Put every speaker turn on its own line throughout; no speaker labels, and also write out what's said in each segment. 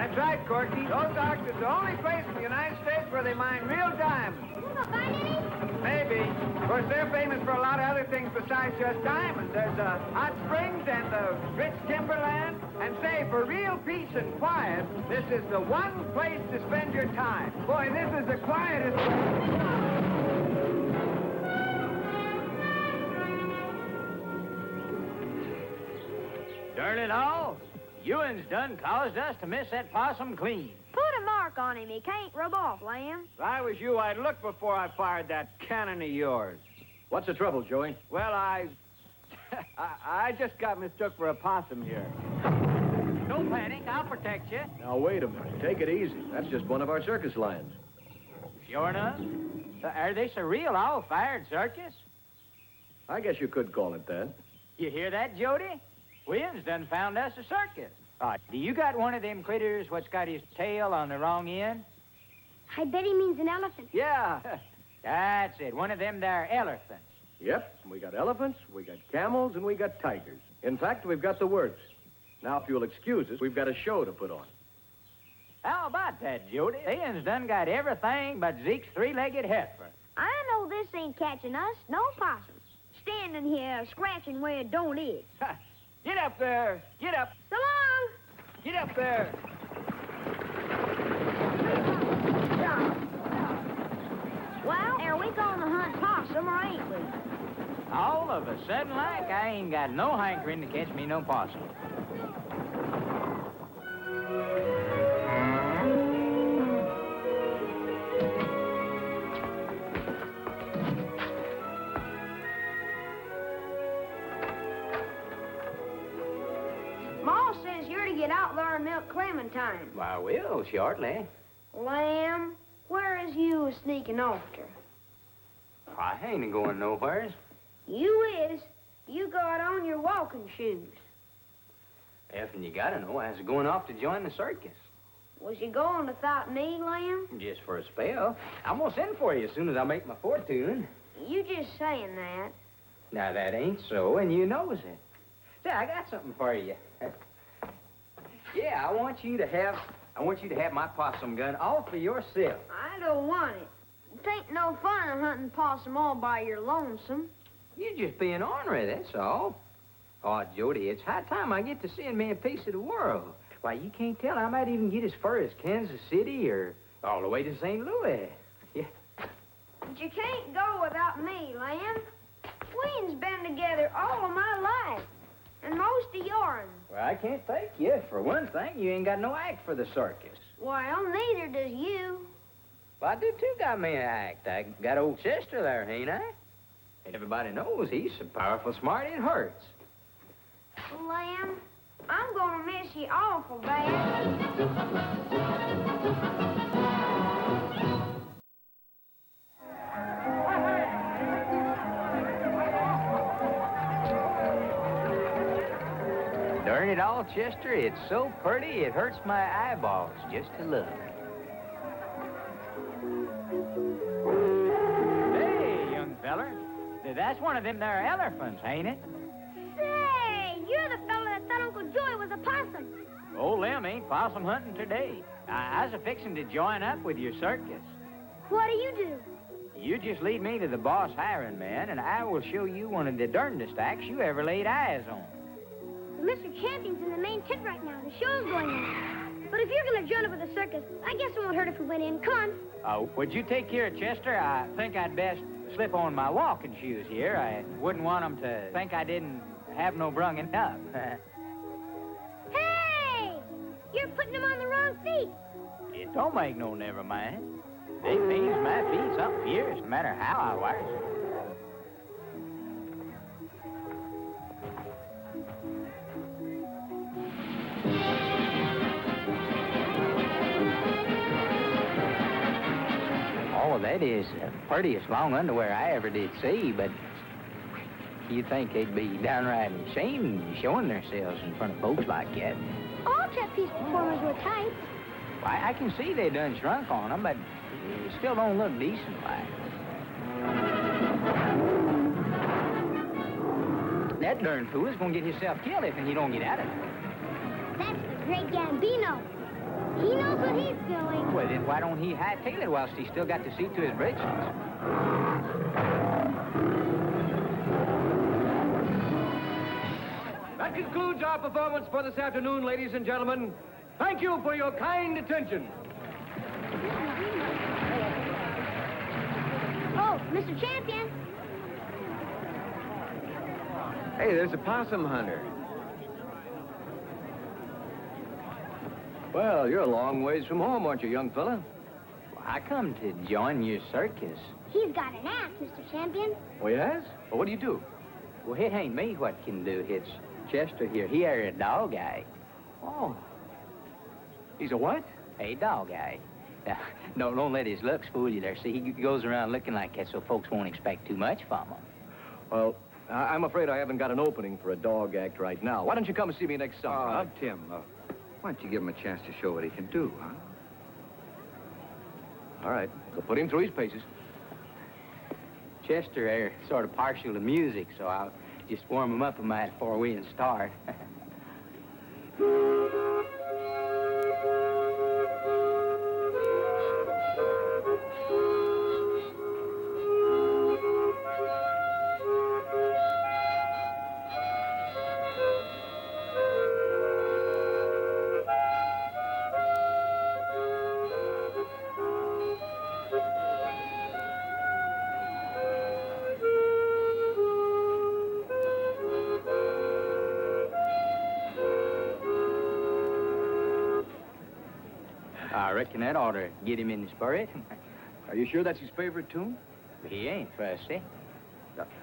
That's right, Corky. Ozarks is the only place in the United States where they mine real diamonds.
You gonna find any?
Maybe. Of course, they're famous for a lot of other things besides just diamonds. There's hot springs and the rich timberland. And say, for real peace and quiet, this is the one place to spend your time. Boy, this is the quietest...
Darn it all. Ewan's done caused us to miss that possum clean.
Put a mark on him. He can't rub off, Lamb.
If I was you, I'd look before I fired that cannon of yours.
What's the trouble, Joey?
Well, I just got mistook for a possum here.
Don't panic. I'll protect you.
Now, wait a minute. Take it easy. That's just one of our circus lions.
Sure enough. Are they so real all-fired circus?
I guess you could call it that.
You hear that, Jody? Williams done found us a circus. Do you got one of them critters what's got his tail on the wrong end?
I bet he means an elephant.
Yeah, that's it. One of them there elephants.
Yep, we got elephants, we got camels, and we got tigers. In fact, we've got the works. Now, if you'll excuse us, we've got a show to put on.
How about that, Jody? Ian's done got everything but Zeke's three-legged heifer.
I know this ain't catching us. No possum. Standing here scratching where it don't itch.
Get up there. Get up.
So long.
Get up there.
Well, are we going to hunt possum or ain't we?
All of a sudden, like, I ain't got no hankering to catch me no possum.
Ma says you're to get out there and milk Clementine.
I will, shortly.
Lamb, where is you sneaking off to?
I ain't going nowheres.
You is. You got on your walking shoes.
Effing you gotta know, I was going off to join the circus.
Was you going without me, Lamb?
Just for a spell. I'm gonna send for you as soon as I make my fortune.
You just saying that.
Now, that ain't so, and you knows it. Say, I got something for you. Yeah, I want you to have my possum gun all for yourself.
I don't want it. It ain't no fun hunting possum all by your lonesome.
You're just being ornery, that's all. Oh, Jody, it's high time I get to seeing me a piece of the world. Why, you can't tell. I might even get as far as Kansas City or all the way to St. Louis. Yeah.
But you can't go without me, Lamb. We'n's been together all of my life, and most of yourn.
Well, I can't thank you. For one thing, you ain't got no act for the circus.
Well, neither does you.
Well, I do too got me an act. I got old Chester there, ain't I? And everybody knows he's so powerful smart it hurts.
Lamb, I'm gonna miss you awful bad.
Darn it all, Chester, it's so pretty it hurts my eyeballs just to look. Hey, young feller, that's one of them there elephants, ain't it?
Say, you're the fella that thought Uncle Joey was a possum.
Old Lem ain't possum hunting today. I was a-fixing to join up with your circus.
What do you do?
You just lead me to the boss hiring man, and I will show you one of the darndest acts you ever laid eyes on.
Mr. Champion's in the main tent right now. The show's going on. But if you're going to join up with the circus, I guess it won't hurt if we went in. Come on.
Oh, would you take care of Chester? I think I'd best slip on my walking shoes here. I wouldn't want 'em to think I didn't have no brunging up.
Hey! You're putting them on the wrong feet.
It don't make no never mind. They pains my feet something fierce, no matter how I wires them. Oh, that is the prettiest long underwear I ever did see, but you'd think they'd be downright ashamed showing themselves in front of folks like that.
All trapeze performers were tight.
Why, I can see they done shrunk on them, but it still don't look decent like. That darn fool's gonna get himself killed if he don't get out of it.
That's the great Gambino. He knows what he's doing.
Well, then why don't he hightail it whilst he's still got to see to his britches?
That concludes our performance for this afternoon, ladies and gentlemen. Thank you for your kind attention.
Oh, Mr. Champion.
Hey, there's a possum hunter.
Well, you're a long ways from home, aren't you, young fella?
Well, I come to join your circus.
He's got an axe, Mr. Champion.
Oh, yes? Well, what do you do?
Well, it ain't me what can do. It's Chester here. He are a dog guy.
Oh. He's a what?
A dog guy. Now, don't let his looks fool you there. See, he goes around looking like that so folks won't expect too much from him.
Well, I'm afraid I haven't got an opening for a dog act right now. Why don't you come and see me next summer, huh?
Tim, why don't you give him a chance to show what he can do, huh?
All right. So put him through his paces.
Chester are sort of partial to music, so I'll just warm him up a mite before we start. I reckon that ought to get him in the spirit.
Are you sure that's his favorite tune?
He ain't fussy.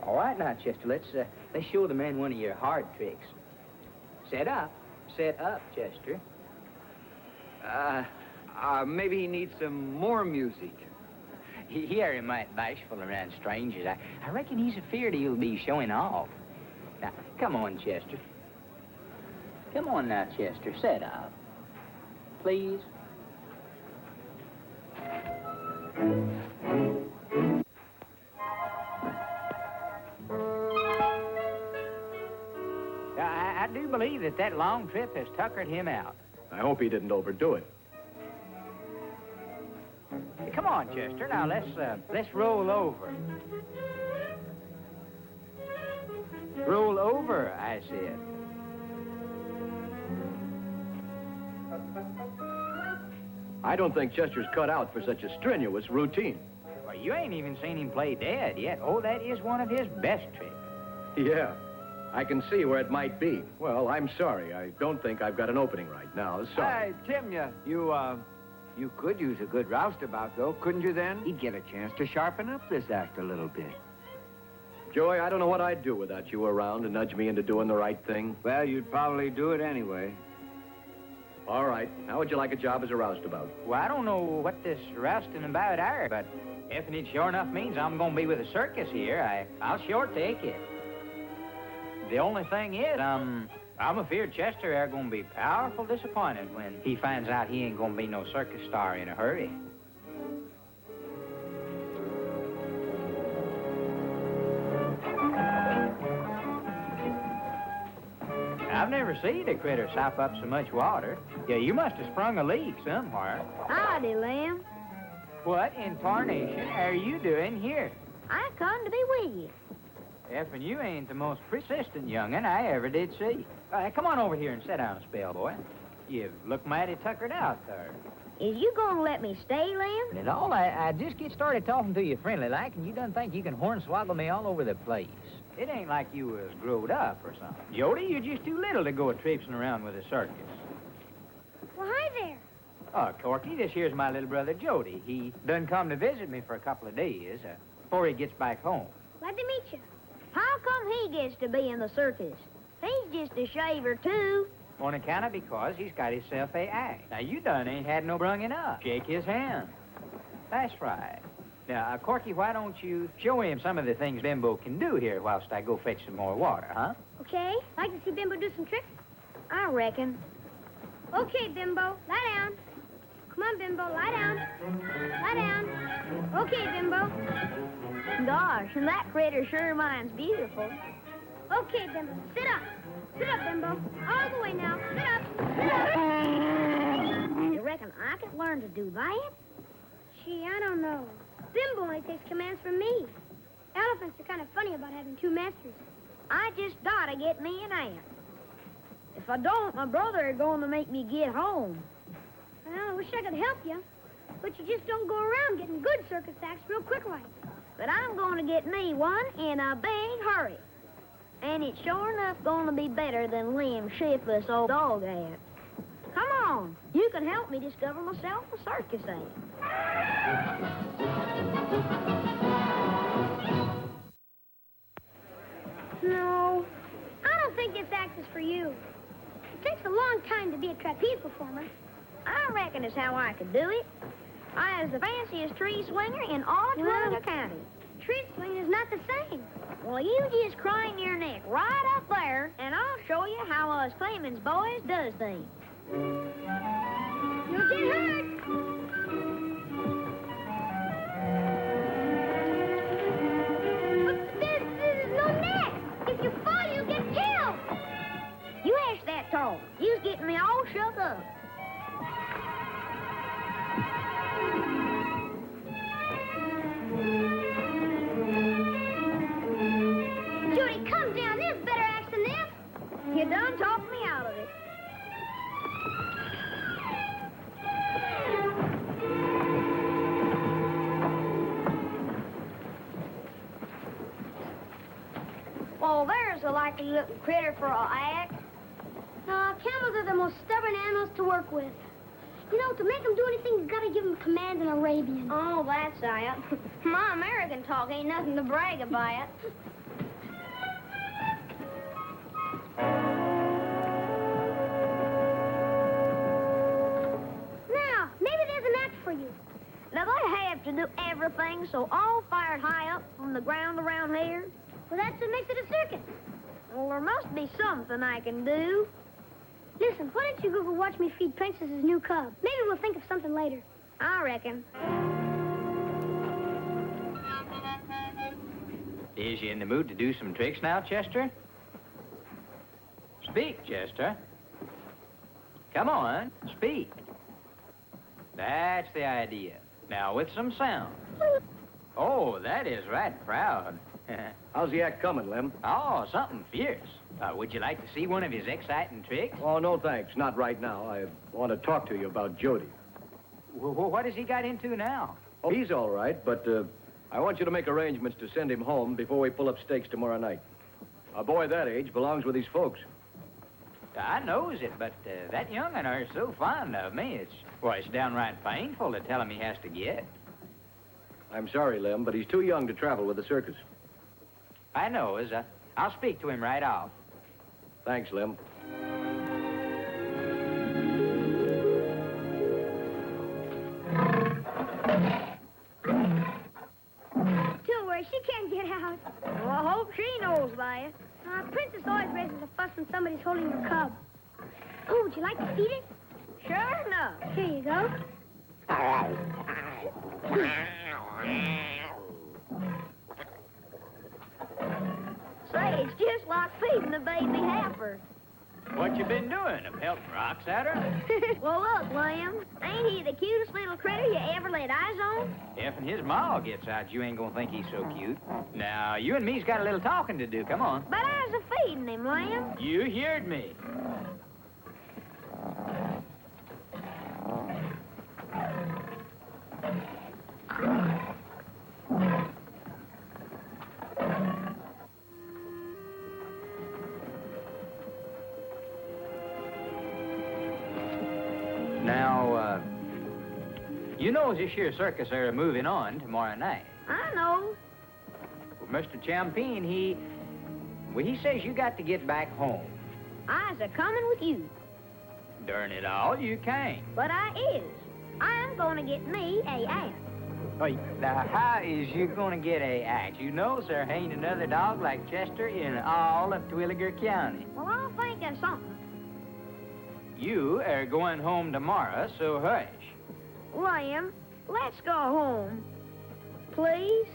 All right now, Chester, let's show the man one of your hard tricks. Set up, Chester.
Maybe he needs some more music.
He are might bashful around strangers. I reckon he's afeard he'll be showing off. Now, come on, Chester. Come on now, Chester, set up. Please. I do believe that long trip has tuckered him out.
I hope he didn't overdo it.
Come on, Chester. Now let's roll over. Roll over, I said.
I don't think Chester's cut out for such a strenuous routine.
Well, you ain't even seen him play dead yet. Oh, that is one of his best tricks.
Yeah, I can see where it might be. Well, I'm sorry. I don't think I've got an opening right now. Sorry.
Tim, you could use a good roustabout, though, couldn't you then? He'd get a chance to sharpen up this act a little bit.
Joey, I don't know what I'd do without you around to nudge me into doing the right thing.
Well, you'd probably do it anyway.
All right. How would you like a job as a roustabout?
Well, I don't know what this rousting about are, but if it sure enough means I'm going to be with the circus here, I'll sure take it. The only thing is, I'm afeard Chester are going to be powerful disappointed when he finds out he ain't going to be no circus star in a hurry. I've never seen a critter sop up so much water. Yeah, you must have sprung a leak somewhere.
Howdy, Lamb.
What in tarnation are you doing here?
I come to be with you.
Effing you ain't the most persistent young'un I ever did see. Come on over here and sit down a spell, boy. You look mighty tuckered out there.
Is you gonna let me stay, Lamb?
And all, I just get started talking to you friendly like, and you done think you can hornswoggle me all over the place. It ain't like you was growed up or something. Jody, you're just too little to go a-traipsing around with a circus.
Well, hi there.
Oh, Corky, this here's my little brother Jody. He done come to visit me for a couple of days before he gets back home.
Glad to meet you. How come he gets to be in the circus? He's just a shaver, too.
On account of because he's got himself a act. Now, you done ain't had no brunging up. Shake his hand. That's right. Now, Corky, why don't you show him some of the things Bimbo can do here whilst I go fetch some more water, huh?
Okay. Like to see Bimbo do some tricks? I reckon. Okay, Bimbo, lie down. Come on, Bimbo, lie down. Lie down. Okay, Bimbo. Gosh, and that critter sure mine's beautiful. Okay, Bimbo, sit up. Sit up, Bimbo. All the way now. Sit up. Sit up. learn to do that? Gee, I don't know. Bimbo only takes commands from me. Elephants are kind of funny about having two masters.
I just gotta get me an aunt. If I don't, my brother is going to make me get home.
Well, I wish I could help you. But you just don't go around getting good circus acts real quick like.
But I'm going to get me one in a big hurry. And it's sure enough going to be better than Lem's shiftless old dog aunt. Come on, you can help me discover myself a circus aunt.
No, I don't think this act is for you. It takes a long time to be a trapeze performer.
I reckon it's how I could do it. I is the fanciest tree swinger in all of Twitter County.
Tree swinging is not the same.
Well, you just crane your neck right up there, and I'll show you how us Clemens boys does things.
You'll get hurt. But there's no net. If you fall, you'll get killed.
You ask that tall. You's getting me all shook up.
Judy, come down. There's better acts than this.
You done talked me out of it. Well, there's a likely looking critter for a act.
Camels are the most stubborn animals to work with. You know, to make them do anything, you've got to give them commands in Arabian.
Oh, that's it. My American talk ain't nothing to brag about.
Now, maybe there's an act for you.
Now, they have to do everything so all fired high up from the ground around here.
Well, that's what makes it a circus.
Well, there must be something I can do.
Listen, why don't you Google watch me feed Princess's new cub? Maybe we'll think of something later.
I reckon.
Is you in the mood to do some tricks now, Chester? Speak, Chester. Come on, speak. That's the idea. Now, with some sound. Oh, that is right proud.
How's the act coming, Lem?
Oh, something fierce. Would you like to see one of his exciting tricks?
Oh, no thanks. Not right now. I want to talk to you about Jody.
What has he got into now?
Oh, he's all right, but I want you to make arrangements to send him home before we pull up stakes tomorrow night. A boy that age belongs with his folks.
I knows it, but that young'un are so fond of me, it's downright painful to tell him he has to get.
I'm sorry, Lem, but he's too young to travel with the circus.
I knows. I'll speak to him right off.
Thanks, Lem.
Don't worry, she can't get out.
Well, I hope she knows that.
Princess always raises a fuss when somebody's holding her cub. Oh, would you like to feed it?
Sure enough.
Here you go.
Say, it's just like feeding the baby heifer.
What you been doing? Pelting rocks at her?
Well, look, William, ain't he the cutest little critter you ever laid eyes on?
If and his ma gets out, you ain't gonna think he's so cute. Now, you and me's got a little talking to do. Come on.
But I was a-feeding him, William.
You heard me. Now, you know this here circus are moving on tomorrow night.
I know.
Well, Mr. Champine, he says you got to get back home.
I's a-coming with you.
Darn it all, you can't.
But I is. I'm gonna get me a aunt.
Wait, now how is you gonna get a act? You know there ain't another dog like Chester in all of Twilliger County.
Well, I'll think of something.
You are going home tomorrow, so hush.
William, let's go home. Please?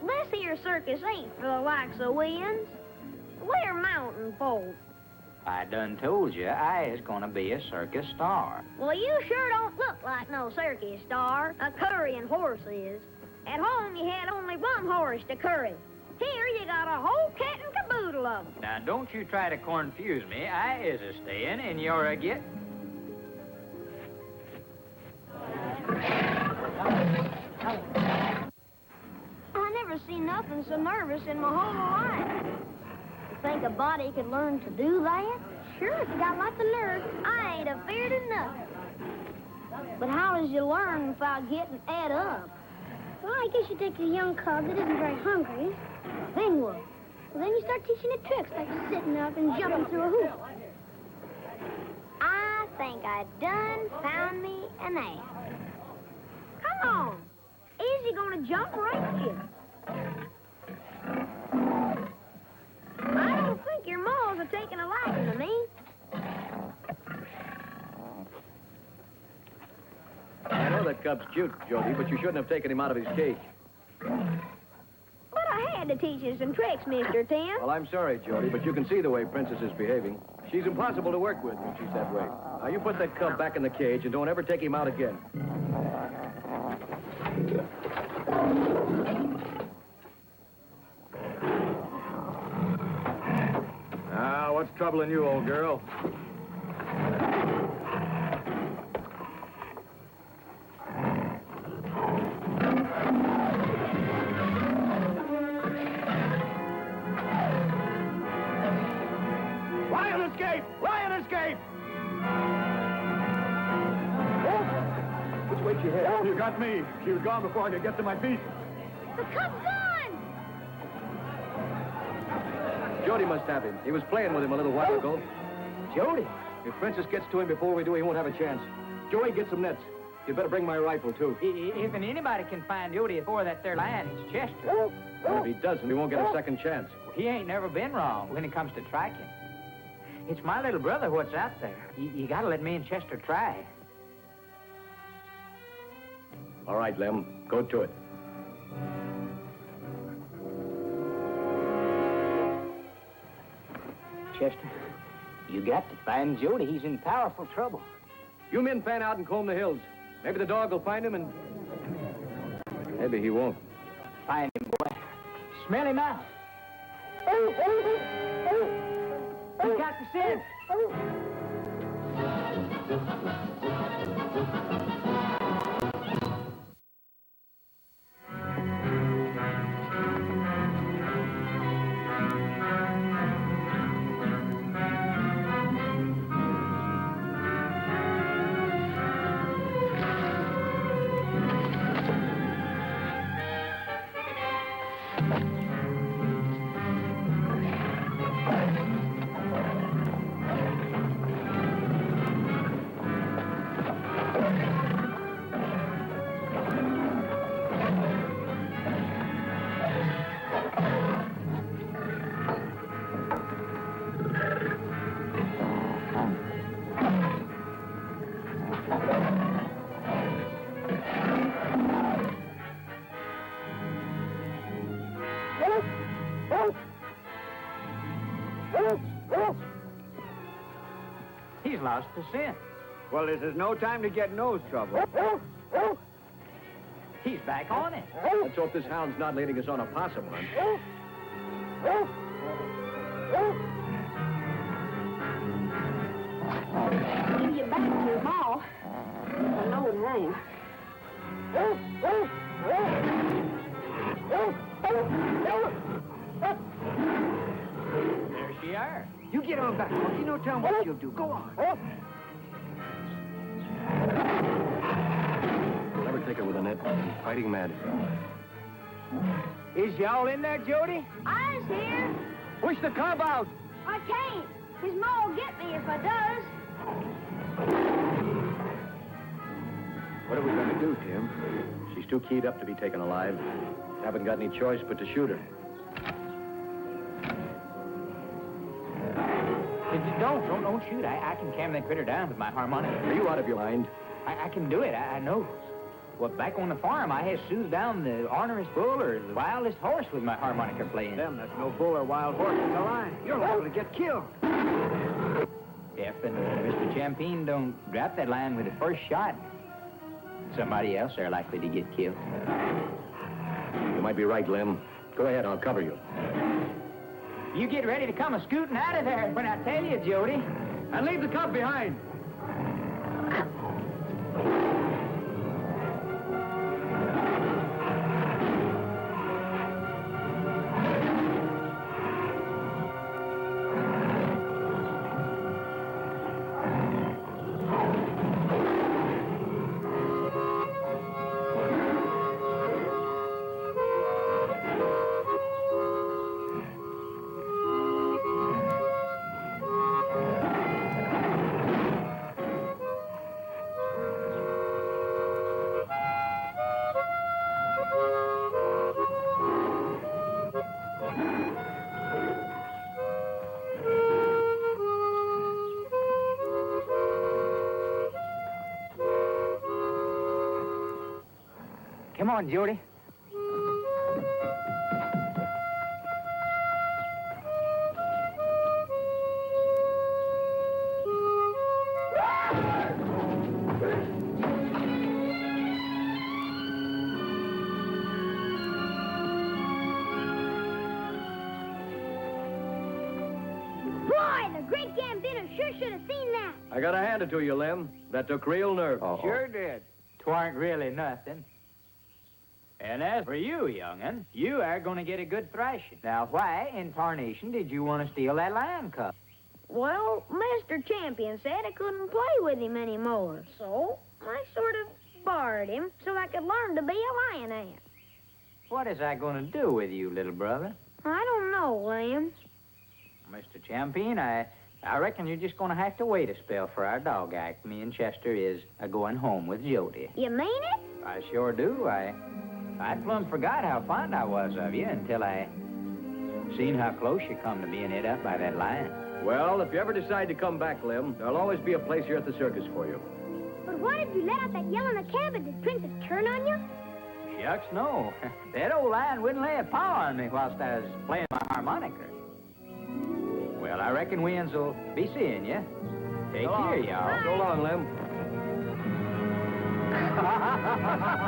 This here circus ain't for the likes of Williams. We're mountain folk.
I done told you I is gonna be a circus star.
Well, you sure don't look like no circus star. A currying horse is. At home, you had only one horse to curry. Here, you got a whole cat and caboodle of them.
Now, don't you try to confuse me. I is a staying and you're a get.
I never seen nothing so nervous in my whole life. You think a body could learn to do that? Sure, if you got lots of nerve. I ain't afeard of nothing. But how does you learn without getting ate up?
Well, I guess you take a young cub that isn't very hungry.
Then what?
Well, then you start teaching it tricks like sitting up and jumping through a hoop.
I think I done found me an ass. Come on. Is he gonna jump or ain't you? I don't think your maws are taking a liking to me.
I know that cub's cute, Jody, but you shouldn't have taken him out of his cage.
But I had to teach you some tricks, Mr. Tim.
Well, I'm sorry, Jody, but you can see the way Princess is behaving. She's impossible to work with when she's that way. Now, you put that cub back in the cage and don't ever take him out again. Now, what's troubling you, old girl? Lion escape! Lion escape! Which way did you head? You got me. She was gone before I could get to my feet.
The cub's gone!
Jody must have him. He was playing with him a little while ago.
Jody?
If Princess gets to him before we do, he won't have a chance. Joey, get some nets. You'd better bring my rifle, too.
If anybody can find Jody before that there lion, it's Chester.
And if he doesn't, he won't get a second chance.
He ain't never been wrong when it comes to tracking. It's my little brother what's out there. You gotta let me and Chester try.
All right, Lem. Go to it.
Chester, you got to find Jody. He's in powerful trouble.
You men fan out and comb the hills. Maybe the dog will find him and... maybe he won't.
Find him, boy. Smell him out. He got the scent. He's lost the scent.
Well, this is no time to get nose trouble.
He's back on it.
Let's hope this hound's not leading us on a possum hunt.
Give you back to your maw. I know it ain't.
There she are.
You get on back, Monkey. No telling what you'll do. Go on.
Never take her with a net. He's fighting mad.
Is y'all in there, Jody?
I's here.
Push the cub out.
I can't. His maw will get me if I does.
What are we going to do, Tim? She's too keyed up to be taken alive. Haven't got any choice but to shoot her.
Don't shoot. I can calm that critter down with my harmonica.
Are you out of your mind?
I can do it. I know. Well, back on the farm, I have soothed down the ornerest bull or the wildest horse with my harmonica playing.
Them, that's no bull or wild horse. It's a lion. You're liable to get killed.
If Mr. Champagne don't drop that line with the first shot, somebody else are likely to get killed.
You might be right, Lem. Go ahead, I'll cover you.
You get ready to come a-scooting out of there when I tell you, Jody.
And leave the cub behind.
Come on, Jody.
Boy, the great Gambino sure should have seen that.
I gotta hand it to you, Lem. That took real nerve.
Sure did. 'Twarn't really nothing. And as for you, young'un, you are going to get a good thrashing. Now, why in tarnation did you want to steal that lion cub?
Well, Mr. Champion said I couldn't play with him anymore, so I sort of borrowed him so I could learn to be a lioness.
What is I going to do with you, little brother?
I don't know, Lem.
Mr. Champagne, I reckon you're just going to have to wait a spell for our dog act. Me and Chester is going home with Jody.
You mean it?
I sure do. I plumb forgot how fond I was of you until I seen how close you come to being ate up by that lion.
Well, if you ever decide to come back, Lem, there'll always be a place here at the circus for you.
But why did you let out that yell in the cabin? Did Princess turn on you?
Shucks, no. That old lion wouldn't lay a paw on me whilst I was playing my harmonica. Well, I reckon we will be seeing you. Take care, y'all.
So long, Lem.
Ha ha ha ha ha ha!